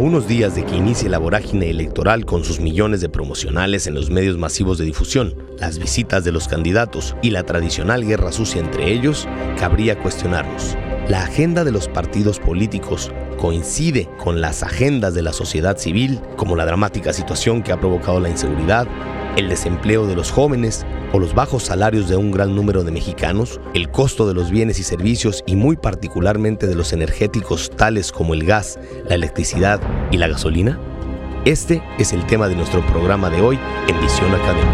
unos días de que inicie la vorágine electoral con sus millones de promocionales en los medios masivos de difusión, las visitas de los candidatos y la tradicional guerra sucia entre ellos, cabría cuestionarnos. ¿La agenda de los partidos políticos coincide con las agendas de la sociedad civil, como la dramática situación que ha provocado la inseguridad, el desempleo de los jóvenes o los bajos salarios de un gran número de mexicanos, el costo de los bienes y servicios y muy particularmente de los energéticos tales como el gas, la electricidad y la gasolina? Este es el tema de nuestro programa de hoy en Visión Académica.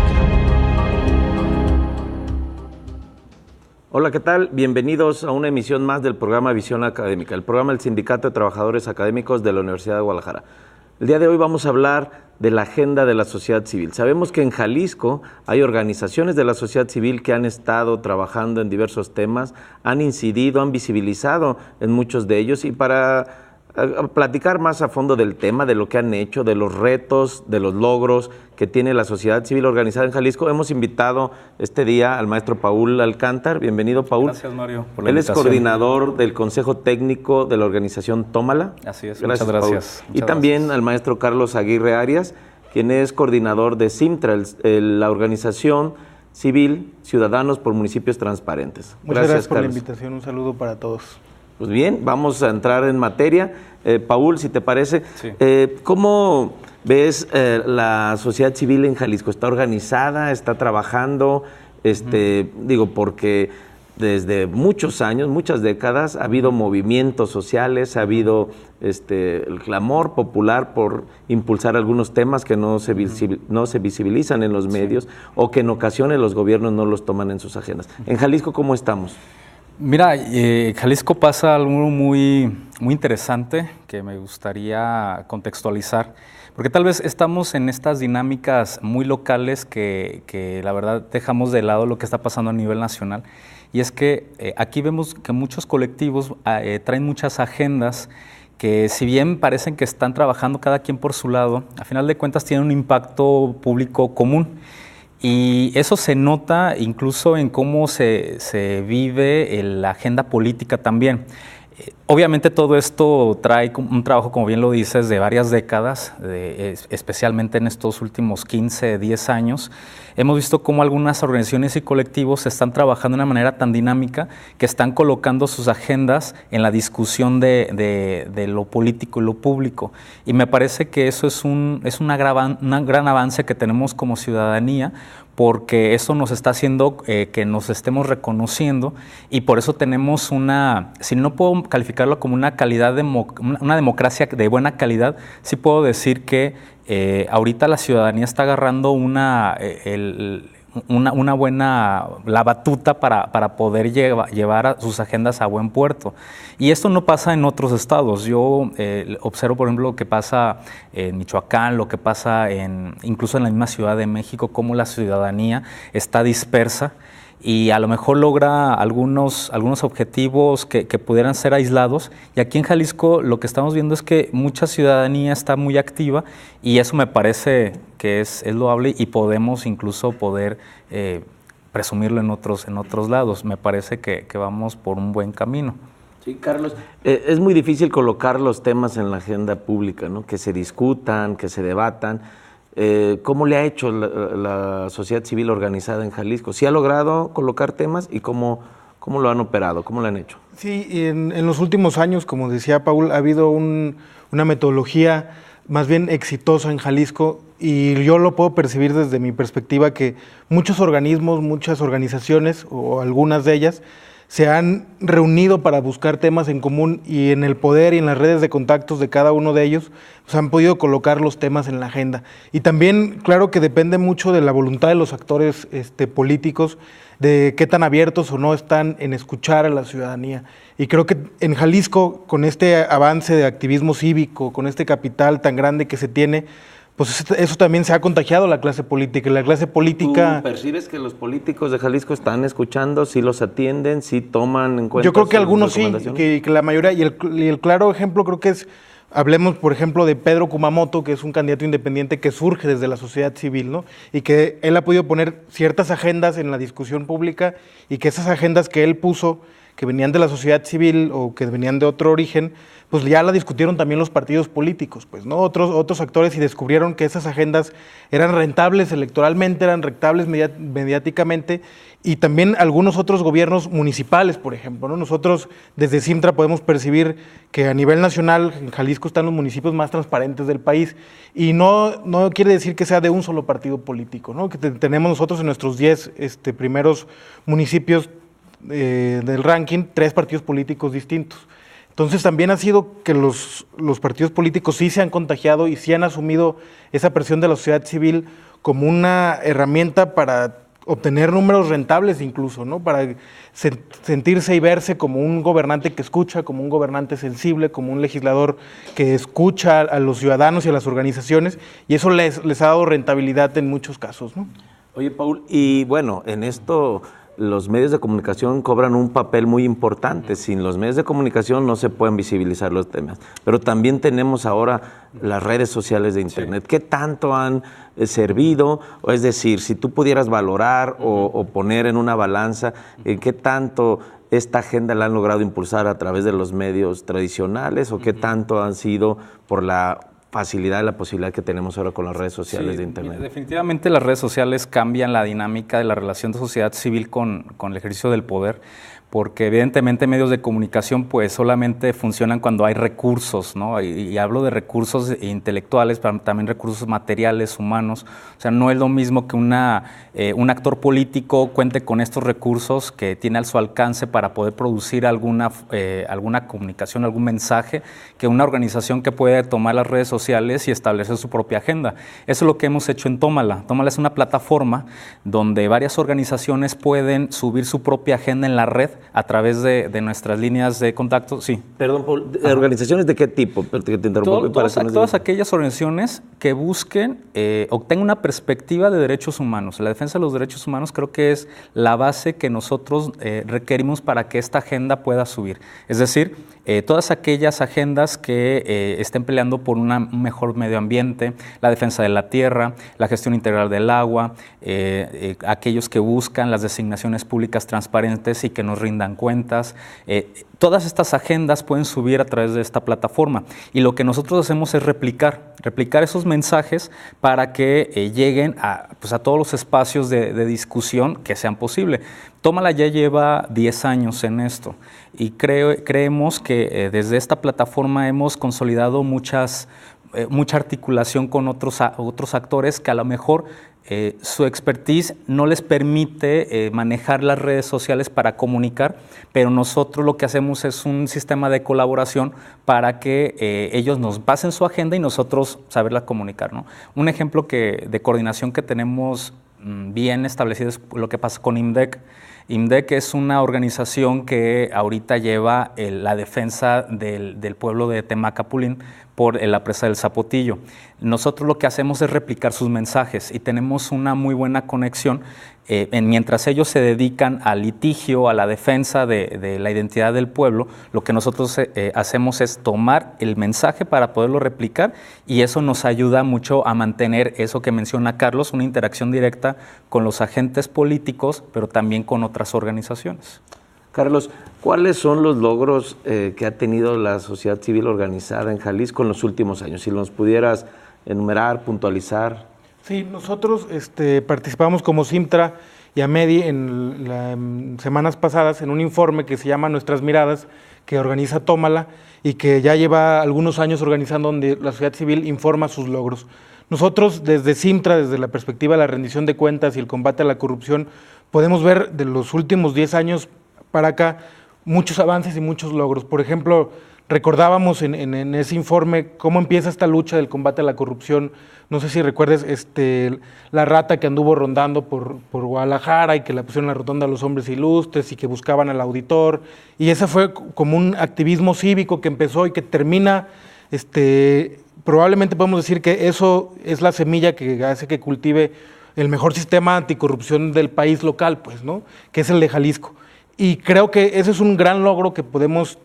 Hola, ¿qué tal? Bienvenidos a una emisión más del programa Visión Académica, el programa del Sindicato de Trabajadores Académicos de la Universidad de Guadalajara. El día de hoy vamos a hablar de la agenda de la sociedad civil. Sabemos que en Jalisco hay organizaciones de la sociedad civil que han estado trabajando en diversos temas, han incidido, han visibilizado en muchos de ellos, y para platicar más a fondo del tema, de lo que han hecho, de los retos, de los logros que tiene la sociedad civil organizada en Jalisco, hemos invitado este día al maestro Paul Alcántar. Bienvenido, Paul. Gracias, Mario, por la Él invitación. es coordinador del Consejo Técnico de la organización Tómala. Así es, gracias, muchas gracias. Paul. Y también al maestro Carlos Aguirre Arias, quien es coordinador de CIMTRA, la organización civil Ciudadanos por Municipios Transparentes. Muchas gracias por Carlos. la invitación, un saludo para todos. Pues bien, vamos a entrar en materia. Paul, si te parece, sí. ¿Cómo ves la sociedad civil en Jalisco? ¿Está organizada? ¿Está trabajando? Digo, porque desde muchos años, muchas décadas, ha habido movimientos sociales, ha habido el clamor popular por impulsar algunos temas que no se visibilizan en los medios, o que en ocasiones los gobiernos no los toman en sus agendas. En Jalisco, ¿cómo estamos? Mira, Jalisco pasa algo muy interesante que me gustaría contextualizar, porque tal vez estamos en estas dinámicas muy locales que la verdad dejamos de lado lo que está pasando a nivel nacional, y es que aquí vemos que muchos colectivos traen muchas agendas que, si bien parecen que están trabajando cada quien por su lado, a final de cuentas tienen un impacto público común. Y eso se nota incluso en cómo se vive la agenda política también. Obviamente todo esto trae un trabajo, como bien lo dices, de varias décadas, especialmente en estos últimos 15, 10 años. Hemos visto cómo algunas organizaciones y colectivos están trabajando de una manera tan dinámica que están colocando sus agendas en la discusión de lo político y lo público. Y me parece que eso es un gran avance que tenemos como ciudadanía, porque eso nos está haciendo que nos estemos reconociendo, y por eso tenemos si no puedo calificarlo como una democracia de buena calidad, sí puedo decir que ahorita la ciudadanía está agarrando la batuta para poder llevar sus agendas a buen puerto. Y esto no pasa en otros estados. Yo observo, por ejemplo, lo que pasa en Michoacán, lo que pasa incluso en la misma Ciudad de México, cómo la ciudadanía está dispersa y a lo mejor logra algunos objetivos que pudieran ser aislados. Y aquí en Jalisco lo que estamos viendo es que mucha ciudadanía está muy activa, y eso me parece que es loable, y podemos incluso presumirlo en otros lados. Me parece que vamos por un buen camino. Sí, Carlos, es muy difícil colocar los temas en la agenda pública, ¿no? Que se discutan, que se debatan. ¿Cómo le ha hecho la sociedad civil organizada en Jalisco? ¿Sí ha logrado colocar temas, y cómo lo han operado? ¿Cómo lo han hecho? Sí, en los últimos años, como decía Paul, ha habido una metodología más bien exitosa en Jalisco, y yo lo puedo percibir desde mi perspectiva, que muchos organismos, muchas organizaciones, o algunas de ellas, se han reunido para buscar temas en común, y en el poder y en las redes de contactos de cada uno de ellos pues han podido colocar los temas en la agenda. Y también, claro, que depende mucho de la voluntad de los actores políticos, de qué tan abiertos o no están en escuchar a la ciudadanía. Y creo que en Jalisco, con este avance de activismo cívico, con este capital tan grande que se tiene, pues eso también se ha contagiado a la clase política. Y la clase política... ¿Tú percibes que los políticos de Jalisco están escuchando, sí los atienden, sí toman en cuenta? Yo creo que algunos sí, que la mayoría, y el claro ejemplo creo que es, hablemos por ejemplo de Pedro Kumamoto, que es un candidato independiente que surge desde la sociedad civil, ¿no? Y que él ha podido poner ciertas agendas en la discusión pública, y que esas agendas que él puso, que venían de la sociedad civil o que venían de otro origen, pues ya la discutieron también los partidos políticos, pues, ¿no? Otros actores, y descubrieron que esas agendas eran rentables electoralmente, eran rentables mediáticamente, y también algunos otros gobiernos municipales, por ejemplo, ¿no? Nosotros desde Simtra podemos percibir que a nivel nacional en Jalisco están los municipios más transparentes del país, y no quiere decir que sea de un solo partido político, ¿no? Que tenemos nosotros en nuestros 10 primeros municipios del ranking 3 partidos políticos distintos. Entonces también ha sido que los partidos políticos sí se han contagiado y sí han asumido esa presión de la sociedad civil como una herramienta para obtener números rentables incluso, ¿no? Para sentirse y verse como un gobernante que escucha, como un gobernante sensible, como un legislador que escucha a los ciudadanos y a las organizaciones, y eso les ha dado rentabilidad en muchos casos, ¿no? Oye, Paul, y bueno, en esto los medios de comunicación cobran un papel muy importante. Sin los medios de comunicación no se pueden visibilizar los temas. Pero también tenemos ahora las redes sociales de Internet. Sí. ¿Qué tanto han servido? Es decir, si tú pudieras valorar o poner en una balanza, ¿qué tanto esta agenda la han logrado impulsar a través de los medios tradicionales o qué tanto han sido por la facilidad y la posibilidad que tenemos ahora con las redes sociales de Internet? Definitivamente las redes sociales cambian la dinámica de la relación de sociedad civil con el ejercicio del poder, porque evidentemente medios de comunicación pues solamente funcionan cuando hay recursos, ¿no? Y hablo de recursos intelectuales, pero también recursos materiales, humanos. O sea, no es lo mismo que un actor político cuente con estos recursos que tiene a su alcance para poder producir alguna comunicación, algún mensaje, que una organización que puede tomar las redes sociales y establecer su propia agenda. Eso es lo que hemos hecho en Tómala. Tómala es una plataforma donde varias organizaciones pueden subir su propia agenda en la red a través de nuestras líneas de contacto. Sí. Perdón, Paul, ¿organizaciones de qué tipo? Todas aquellas organizaciones que busquen o tengan una perspectiva de derechos humanos. La defensa de los derechos humanos creo que es la base que nosotros requerimos para que esta agenda pueda subir. Es decir, todas aquellas agendas que estén peleando por un mejor medio ambiente, la defensa de la tierra, la gestión integral del agua, aquellos que buscan las designaciones públicas transparentes y que nos rindan cuentas. Todas estas agendas pueden subir a través de esta plataforma y lo que nosotros hacemos es replicar esos mensajes para que lleguen a todos los espacios de discusión que sean posible. Tómala ya lleva 10 años en esto y creemos que desde esta plataforma hemos consolidado mucha articulación con otros actores que a lo mejor su expertise no les permite manejar las redes sociales para comunicar, pero nosotros lo que hacemos es un sistema de colaboración para que ellos nos pasen su agenda y nosotros saberla comunicar, ¿no? Un ejemplo de coordinación que tenemos bien establecido es lo que pasa con IMDEC. IMDEC es una organización que ahorita lleva la defensa del pueblo de Temacapulín por la presa del Zapotillo. Nosotros lo que hacemos es replicar sus mensajes y tenemos una muy buena conexión. Mientras ellos se dedican al litigio, a la defensa de la identidad del pueblo, lo que nosotros hacemos es tomar el mensaje para poderlo replicar y eso nos ayuda mucho a mantener eso que menciona Carlos, una interacción directa con los agentes políticos, pero también con otras organizaciones. Carlos, ¿cuáles son los logros que ha tenido la sociedad civil organizada en Jalisco en los últimos años? Si nos pudieras enumerar, puntualizar. Sí, nosotros participamos como Simtra y AMEDI en semanas pasadas en un informe que se llama Nuestras Miradas, que organiza Tómala y que ya lleva algunos años organizando, donde la sociedad civil informa sus logros. Nosotros desde Simtra, desde la perspectiva de la rendición de cuentas y el combate a la corrupción, podemos ver de los últimos 10 años para acá muchos avances y muchos logros. Por ejemplo, recordábamos en ese informe cómo empieza esta lucha del combate a la corrupción. No sé si recuerdes la rata que anduvo rondando por Guadalajara y que la pusieron en la rotonda a los hombres ilustres y que buscaban al auditor. Y ese fue como un activismo cívico que empezó y que termina, probablemente podemos decir que eso es la semilla que hace que cultive el mejor sistema anticorrupción del país local, pues, ¿no? Que es el de Jalisco. Y creo que ese es un gran logro que podemos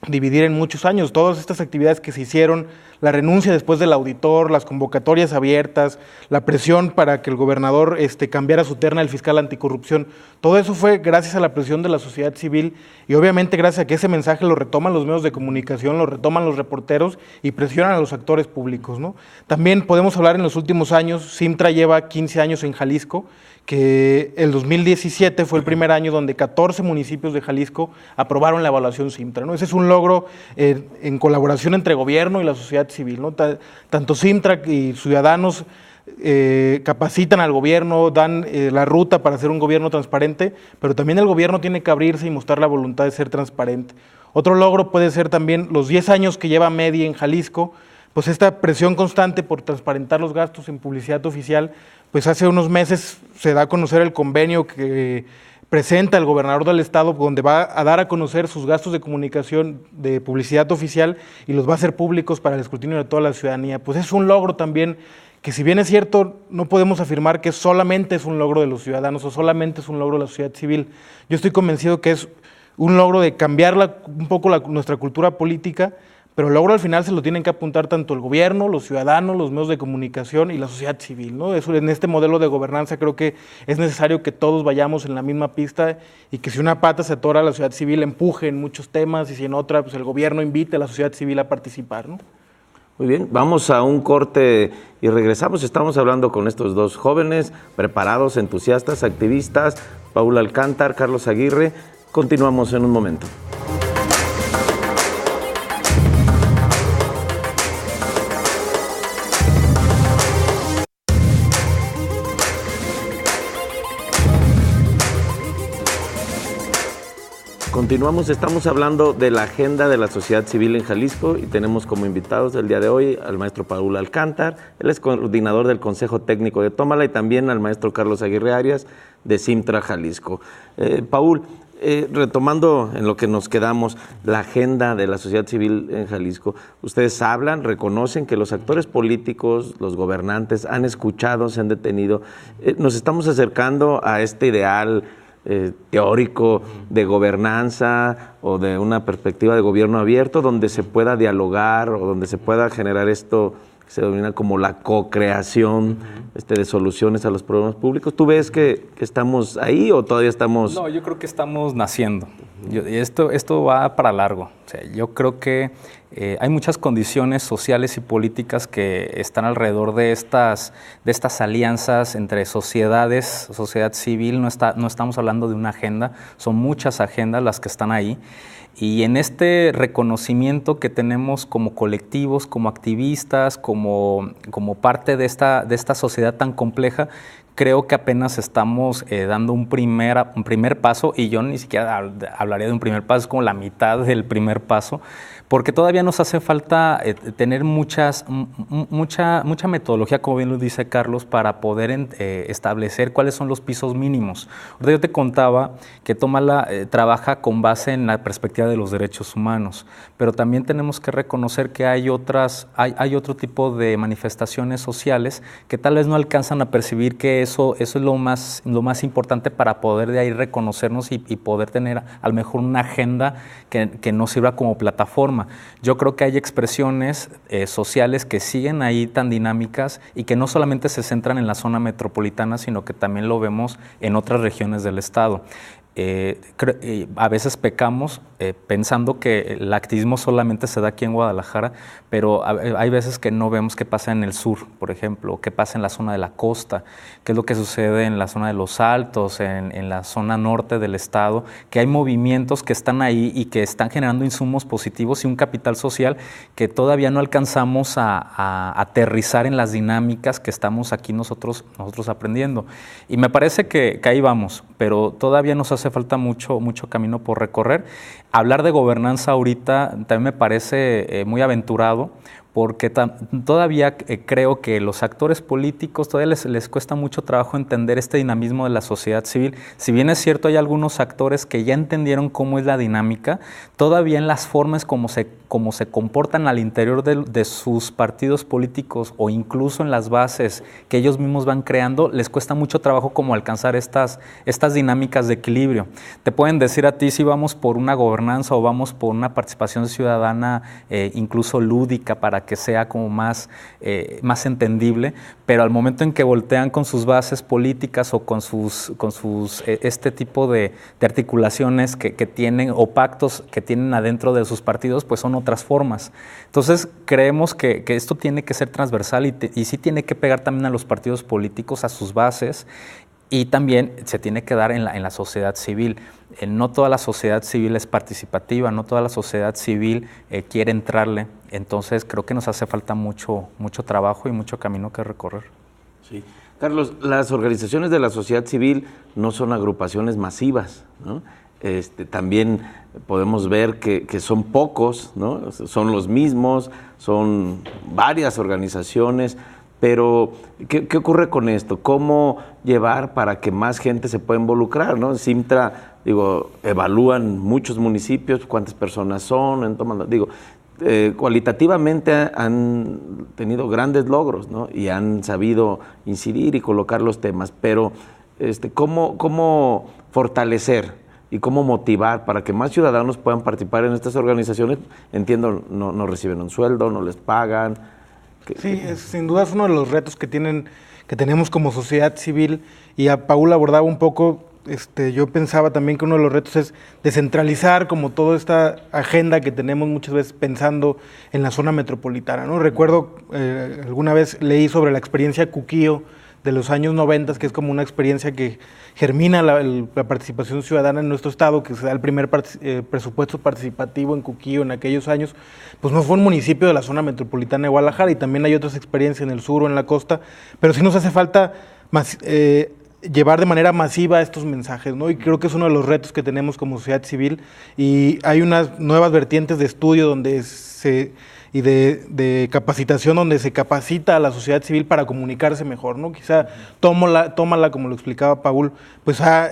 dividir en muchos años. Todas estas actividades que se hicieron, la renuncia después del auditor, las convocatorias abiertas, la presión para que el gobernador cambiara su terna del fiscal anticorrupción, todo eso fue gracias a la presión de la sociedad civil y obviamente gracias a que ese mensaje lo retoman los medios de comunicación, lo retoman los reporteros y presionan a los actores públicos, ¿no? También podemos hablar en los últimos años, Simtra lleva 15 años en Jalisco, que el 2017 fue el primer año donde 14 municipios de Jalisco aprobaron la evaluación Simtra, ¿no? Ese es un logro en colaboración entre gobierno y la sociedad civil, ¿no? Tanto Simtra y ciudadanos capacitan al gobierno, dan la ruta para hacer un gobierno transparente, pero también el gobierno tiene que abrirse y mostrar la voluntad de ser transparente. Otro logro puede ser también los 10 años que lleva MEDI en Jalisco, pues esta presión constante por transparentar los gastos en publicidad oficial, pues hace unos meses se da a conocer el convenio que presenta el gobernador del estado, donde va a dar a conocer sus gastos de comunicación de publicidad oficial y los va a hacer públicos para el escrutinio de toda la ciudadanía. Pues es un logro también que, si bien es cierto, no podemos afirmar que solamente es un logro de los ciudadanos o solamente es un logro de la sociedad civil. Yo estoy convencido que es un logro de cambiar un poco nuestra cultura política, pero el logro al final se lo tienen que apuntar tanto el gobierno, los ciudadanos, los medios de comunicación y la sociedad civil, ¿no? Eso, en este modelo de gobernanza creo que es necesario que todos vayamos en la misma pista y que si una pata se atora, la sociedad civil empuje en muchos temas y si en otra, pues el gobierno invite a la sociedad civil a participar, ¿no? Muy bien, vamos a un corte y regresamos. Estamos hablando con estos dos jóvenes, preparados, entusiastas, activistas, Paul Alcántar, Carlos Aguirre. Continuamos en un momento. Continuamos, estamos hablando de la agenda de la sociedad civil en Jalisco y tenemos como invitados el día de hoy al maestro Paul Alcántar, él es coordinador del Consejo Técnico de Tómala, y también al maestro Carlos Aguirre Arias de Simtra Jalisco. Paul, retomando en lo que nos quedamos, la agenda de la sociedad civil en Jalisco, ustedes hablan, reconocen que los actores políticos, los gobernantes han escuchado, se han detenido. Nos estamos acercando a este ideal teórico de gobernanza o de una perspectiva de gobierno abierto donde se pueda dialogar o donde se pueda generar esto que se denomina como la co-creación de soluciones a los problemas públicos. ¿Tú ves que estamos ahí o todavía estamos...? No, yo creo que estamos naciendo. Esto va para largo. O sea, yo creo que hay muchas condiciones sociales y políticas que están alrededor de estas alianzas entre sociedades, sociedad civil. No estamos hablando de una agenda, son muchas agendas las que están ahí. Y en este reconocimiento que tenemos como colectivos, como activistas, como parte de esta sociedad tan compleja, creo que apenas estamos dando un primer paso, y yo ni siquiera hablaría de un primer paso, es como la mitad del primer paso, porque todavía nos hace falta tener mucha metodología, como bien lo dice Carlos, para poder establecer cuáles son los pisos mínimos. Yo te contaba que Tómala trabaja con base en la perspectiva de los derechos humanos, pero también tenemos que reconocer que hay otro tipo de manifestaciones sociales que tal vez no alcanzan a percibir que eso es lo más importante para poder de ahí reconocernos y poder tener a lo mejor una agenda que nos sirva como plataforma. Yo creo que hay expresiones sociales que siguen ahí tan dinámicas y que no solamente se centran en la zona metropolitana, sino que también lo vemos en otras regiones del estado. A veces pecamos pensando que el activismo solamente se da aquí en Guadalajara, pero hay veces que no vemos qué pasa en el sur, por ejemplo, qué pasa en la zona de la costa, qué es lo que sucede en la zona de los Altos, en la zona norte del estado, que hay movimientos que están ahí y que están generando insumos positivos y un capital social que todavía no alcanzamos a aterrizar en las dinámicas que estamos aquí nosotros aprendiendo. Y me parece que ahí vamos, pero todavía nos hace falta mucho camino por recorrer. Hablar de gobernanza ahorita también me parece muy aventurado, porque todavía creo que los actores políticos todavía les cuesta mucho trabajo entender este dinamismo de la sociedad civil. Si bien es cierto, hay algunos actores que ya entendieron cómo es la dinámica, todavía en las formas como se comportan al interior de sus partidos políticos o incluso en las bases que ellos mismos van creando, les cuesta mucho trabajo como alcanzar estas dinámicas de equilibrio. Te pueden decir a ti si vamos por una gobernanza o vamos por una participación ciudadana incluso lúdica para que sea como más entendible, pero al momento en que voltean con sus bases políticas o con sus este tipo de articulaciones que tienen o pactos que tienen adentro de sus partidos, pues son otras formas. Entonces creemos que esto tiene que ser transversal y sí tiene que pegar también a los partidos políticos, a sus bases, y también se tiene que dar en la sociedad civil. No toda la sociedad civil es participativa, no toda la sociedad civil quiere entrarle. Entonces creo que nos hace falta mucho trabajo y mucho camino que recorrer. Sí. Carlos, las organizaciones de la sociedad civil no son agrupaciones masivas, ¿no? También podemos ver que son pocos, ¿no? Son los mismos, son varias organizaciones. Pero, ¿qué ocurre con esto? ¿Cómo llevar para que más gente se pueda involucrar, ¿no? Simtra, evalúan muchos municipios, cuántas personas son, cualitativamente han tenido grandes logros, ¿no? Y han sabido incidir y colocar los temas, pero ¿cómo fortalecer y cómo motivar para que más ciudadanos puedan participar en estas organizaciones? Entiendo, no reciben un sueldo, no les pagan. Sí, sin duda es uno de los retos que tenemos como sociedad civil, y a Paul abordaba un poco, yo pensaba también que uno de los retos es descentralizar como toda esta agenda que tenemos muchas veces pensando en la zona metropolitana, ¿no? Recuerdo, alguna vez leí sobre la experiencia Cuquío de los años 90, que es como una experiencia que germina la participación ciudadana en nuestro estado, que se da el primer presupuesto participativo en Cuquío en aquellos años. Pues no fue un municipio de la zona metropolitana de Guadalajara, y también hay otras experiencias en el sur o en la costa, pero sí nos hace falta llevar de manera masiva estos mensajes, ¿no? Y creo que es uno de los retos que tenemos como sociedad civil, y hay unas nuevas vertientes de estudio y de capacitación donde se capacita a la sociedad civil para comunicarse mejor, ¿no? Quizá Tómala, como lo explicaba Paul, pues ha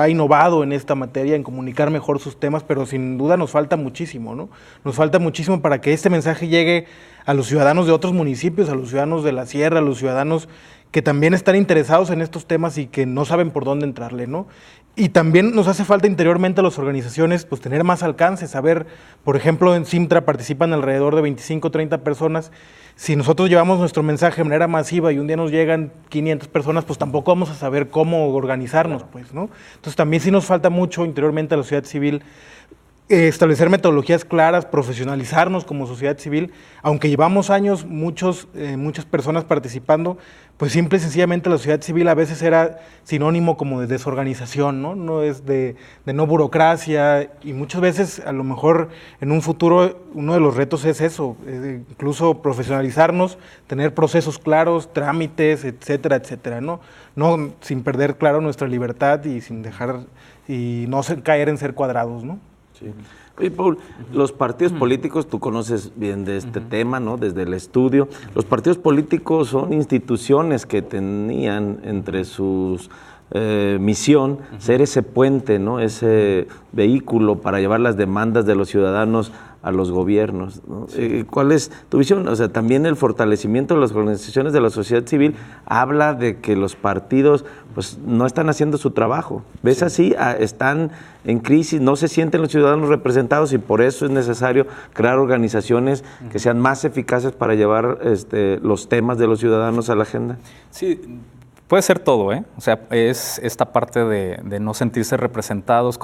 innovado en esta materia, en comunicar mejor sus temas, pero sin duda nos falta muchísimo, ¿no? Nos falta muchísimo para que este mensaje llegue a los ciudadanos de otros municipios, a los ciudadanos de la sierra, a los ciudadanos que también están interesados en estos temas y que no saben por dónde entrarle, ¿no? Y también nos hace falta interiormente a las organizaciones pues tener más alcance, saber, por ejemplo, en Simtra participan alrededor de 25 o 30 personas. Si nosotros llevamos nuestro mensaje de manera masiva y un día nos llegan 500 personas, pues tampoco vamos a saber cómo organizarnos, pues, ¿no? Entonces también sí nos falta mucho interiormente a la sociedad civil establecer metodologías claras, profesionalizarnos como sociedad civil. Aunque llevamos años muchas personas participando, pues simple y sencillamente la sociedad civil a veces era sinónimo como de desorganización, ¿no? No es de no burocracia, y muchas veces a lo mejor en un futuro uno de los retos es eso, incluso profesionalizarnos, tener procesos claros, trámites, etcétera, etcétera, ¿no? No sin perder claro nuestra libertad y sin dejar y no caer en ser cuadrados, ¿no? Sí. Oye, Paul, los partidos políticos, tú conoces bien de este tema, ¿no? Desde el estudio. Los partidos políticos son instituciones que tenían entre sus misión ser ese puente, ¿no? Ese vehículo para llevar las demandas de los ciudadanos a los gobiernos, ¿no? Sí. ¿Cuál es tu visión? O sea, también el fortalecimiento de las organizaciones de la sociedad civil habla de que los partidos pues no están haciendo su trabajo. ¿Ves? Sí. Así están en crisis, no se sienten los ciudadanos representados, y por eso es necesario crear organizaciones que sean más eficaces para llevar los temas de los ciudadanos a la agenda. Sí. Puede ser todo, ¿eh? O sea, es esta parte de no sentirse representados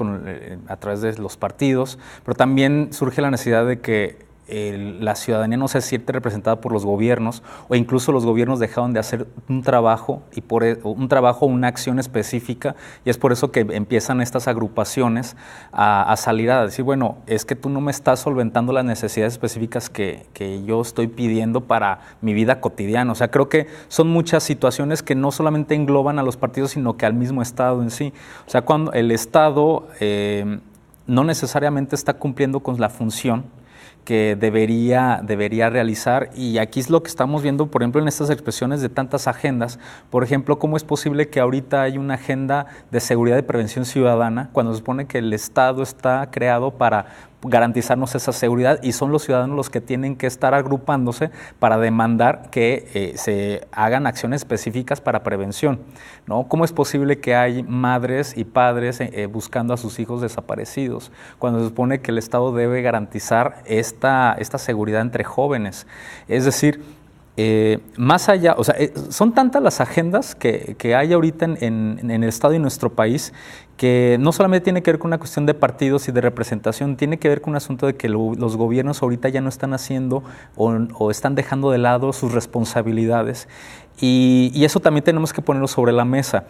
a través de los partidos, pero también surge la necesidad de que la ciudadanía no se siente representada por los gobiernos, o incluso los gobiernos dejaron de hacer un trabajo, una acción específica, y es por eso que empiezan estas agrupaciones a salir a decir, bueno, es que tú no me estás solventando las necesidades específicas que yo estoy pidiendo para mi vida cotidiana. O sea, creo que son muchas situaciones que no solamente engloban a los partidos, sino que al mismo Estado en sí. O sea, cuando el Estado no necesariamente está cumpliendo con la función que debería realizar, y aquí es lo que estamos viendo, por ejemplo, en estas expresiones de tantas agendas. Por ejemplo, ¿cómo es posible que ahorita hay una agenda de seguridad y prevención ciudadana cuando se supone que el Estado está creado para garantizarnos esa seguridad y son los ciudadanos los que tienen que estar agrupándose para demandar que se hagan acciones específicas para prevención, ¿no? ¿Cómo es posible que hay madres y padres buscando a sus hijos desaparecidos cuando se supone que el Estado debe garantizar esta seguridad entre jóvenes? Es decir, más allá, o sea, son tantas las agendas que hay ahorita en el Estado y en nuestro país, que no solamente tiene que ver con una cuestión de partidos y de representación, tiene que ver con un asunto de que los gobiernos ahorita ya no están haciendo o están dejando de lado sus responsabilidades, y eso también tenemos que ponerlo sobre la mesa.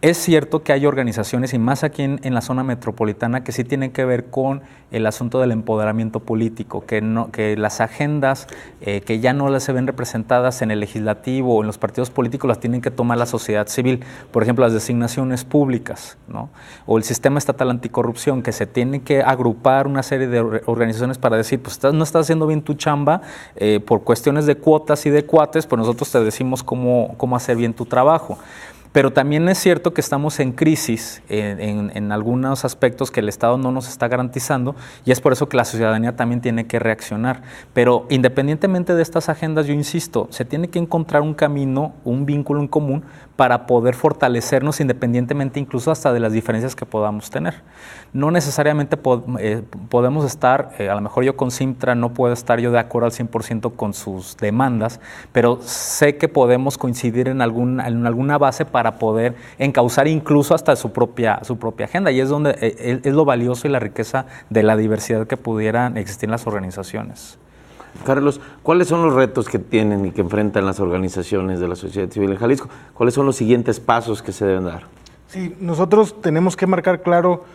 Es cierto que hay organizaciones, y más aquí en la zona metropolitana, que sí tienen que ver con el asunto del empoderamiento político, que las agendas que ya no las se ven representadas en el legislativo o en los partidos políticos las tienen que tomar la sociedad civil. Por ejemplo, las designaciones públicas, ¿no? O el sistema estatal anticorrupción, que se tiene que agrupar una serie de organizaciones para decir, pues no estás haciendo bien tu chamba, por cuestiones de cuotas y de cuates, pues nosotros te decimos cómo hacer bien tu trabajo. Pero también es cierto que estamos en crisis en algunos aspectos que el Estado no nos está garantizando, y es por eso que la ciudadanía también tiene que reaccionar. Pero independientemente de estas agendas, yo insisto, se tiene que encontrar un camino, un vínculo en común para poder fortalecernos independientemente incluso hasta de las diferencias que podamos tener. No necesariamente podemos estar, a lo mejor yo con Simtra no puedo estar yo de acuerdo al 100% con sus demandas, pero sé que podemos coincidir en alguna base para poder encauzar incluso hasta su propia agenda, y es donde es lo valioso y la riqueza de la diversidad que pudieran existir en las organizaciones. Carlos, ¿cuáles son los retos que tienen y que enfrentan las organizaciones de la sociedad civil en Jalisco? ¿Cuáles son los siguientes pasos que se deben dar? Sí, nosotros tenemos que marcar claro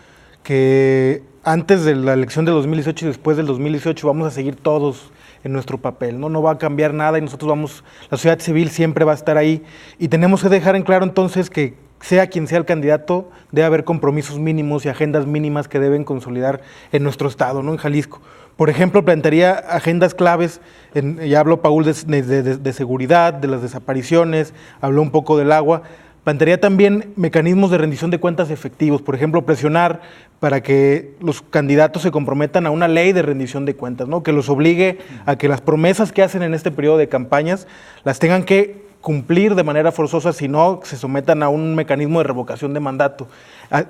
que antes de la elección de 2018 y después del 2018 vamos a seguir todos en nuestro papel, ¿no? No va a cambiar nada y nosotros la sociedad civil siempre va a estar ahí, y tenemos que dejar en claro entonces que sea quien sea el candidato, debe haber compromisos mínimos y agendas mínimas que deben consolidar en nuestro estado, ¿no? En Jalisco. Por ejemplo, plantearía agendas claves, ya habló Paul de seguridad, de las desapariciones, habló un poco del agua. Plantearía también mecanismos de rendición de cuentas efectivos, por ejemplo, presionar para que los candidatos se comprometan a una ley de rendición de cuentas, ¿no? Que los obligue a que las promesas que hacen en este periodo de campañas las tengan que cumplir de manera forzosa, si no se sometan a un mecanismo de revocación de mandato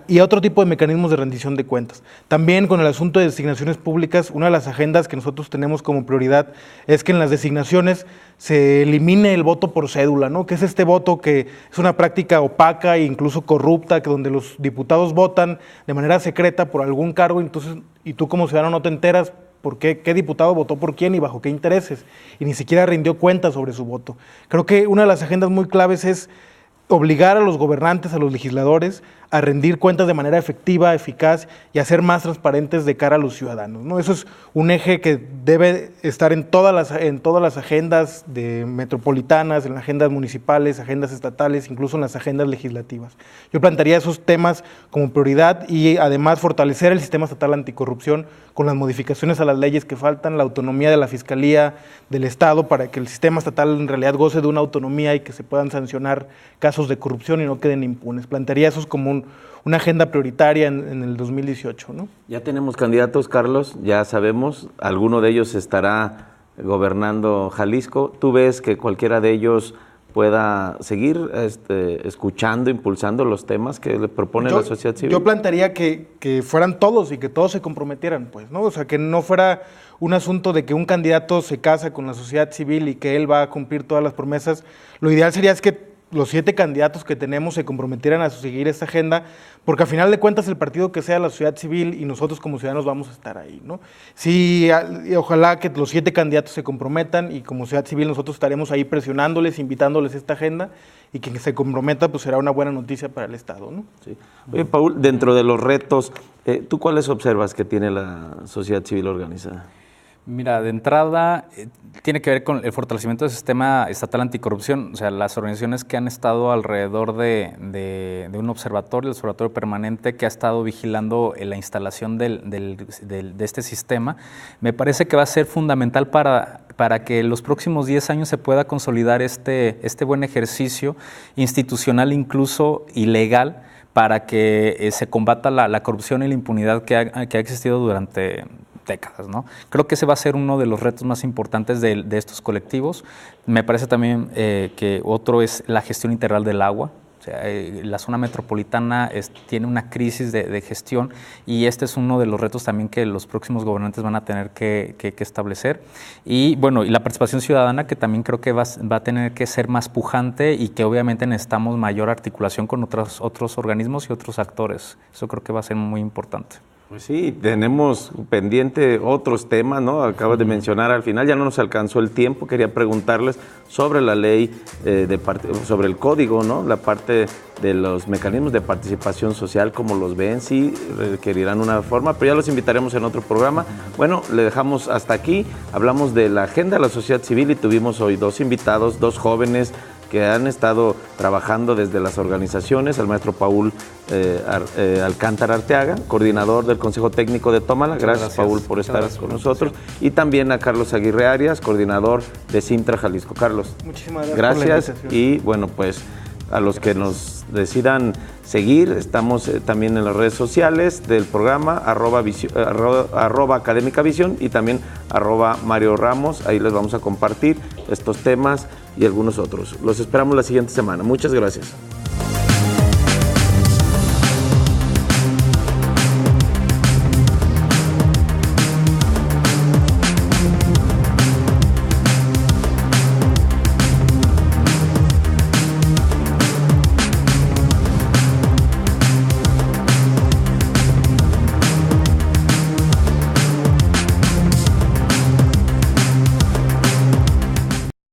y a otro tipo de mecanismos de rendición de cuentas. También con el asunto de designaciones públicas, una de las agendas que nosotros tenemos como prioridad es que en las designaciones se elimine el voto por cédula, ¿no? Que es este voto que es una práctica opaca e incluso corrupta, que donde los diputados votan de manera secreta por algún cargo, entonces, y tú como ciudadano no te enteras por qué diputado votó por quién y bajo qué intereses, y ni siquiera rindió cuentas sobre su voto. Creo que una de las agendas muy claves es obligar a los gobernantes, a los legisladores, a rendir cuentas de manera efectiva, eficaz y a ser más transparentes de cara a los ciudadanos, ¿no? Eso es un eje que debe estar en todas las agendas metropolitanas, en las agendas municipales, agendas estatales, incluso en las agendas legislativas. Yo plantearía esos temas como prioridad y además fortalecer el sistema estatal anticorrupción con las modificaciones a las leyes que faltan, la autonomía de la Fiscalía del Estado para que el sistema estatal en realidad goce de una autonomía y que se puedan sancionar casos de corrupción y no queden impunes. Plantearía eso como una agenda prioritaria en el 2018, ¿no? Ya tenemos candidatos, Carlos, ya sabemos, alguno de ellos estará gobernando Jalisco. ¿Tú ves que cualquiera de ellos pueda seguir escuchando, impulsando los temas que le propone la sociedad civil? Yo plantearía que fueran todos y que todos se comprometieran, pues, ¿no? O sea, que no fuera un asunto de que un candidato se casa con la sociedad civil y que él va a cumplir todas las promesas. Lo ideal sería que los 7 candidatos que tenemos se comprometieran a seguir esta agenda, porque al final de cuentas el partido que sea la sociedad civil y nosotros como ciudadanos vamos a estar ahí, ¿no? Sí, ojalá que los 7 candidatos se comprometan y como sociedad civil nosotros estaremos ahí presionándoles, invitándoles a esta agenda, y quien se comprometa pues será una buena noticia para el Estado, ¿no? Sí. Oye, Paul, dentro de los retos, ¿tú cuáles observas que tiene la sociedad civil organizada? Mira, de entrada, tiene que ver con el fortalecimiento del sistema estatal anticorrupción. O sea, las organizaciones que han estado alrededor de un observatorio, el observatorio permanente, que ha estado vigilando la instalación de este sistema, me parece que va a ser fundamental para que en los próximos 10 años se pueda consolidar este buen ejercicio institucional, incluso ilegal, para que se combata la corrupción y la impunidad que ha existido durante décadas, ¿no? Creo que ese va a ser uno de los retos más importantes de estos colectivos. Me parece también que otro es la gestión integral del agua. O sea, la zona metropolitana tiene una crisis de gestión y este es uno de los retos también que los próximos gobernantes van a tener que establecer. Y bueno, y la participación ciudadana, que también creo que va a tener que ser más pujante y que obviamente necesitamos mayor articulación con otros organismos y otros actores. Eso creo que va a ser muy importante. Pues sí, tenemos pendiente otros temas, ¿no? Acabas de mencionar al final, ya no nos alcanzó el tiempo, quería preguntarles sobre la ley, sobre el código, ¿no? La parte de los mecanismos de participación social, ¿cómo los ven? Sí, requerirán una forma, pero ya los invitaremos en otro programa. Bueno, le dejamos hasta aquí, hablamos de la agenda de la sociedad civil y tuvimos hoy dos invitados, dos jóvenes que han estado trabajando desde las organizaciones, el maestro Paul Alcántara Arteaga, coordinador del Consejo Técnico de Tómala. Gracias, Paul, por estar con nosotros. Y también a Carlos Aguirre Arias, coordinador de Sintra Jalisco. Carlos, muchísimas gracias. Gracias. Y bueno, pues a los que nos decidan seguir, estamos también en las redes sociales del programa, arroba Académica Visión y también @Mario Ramos. Ahí les vamos a compartir estos temas y algunos otros. Los esperamos la siguiente semana. Muchas gracias.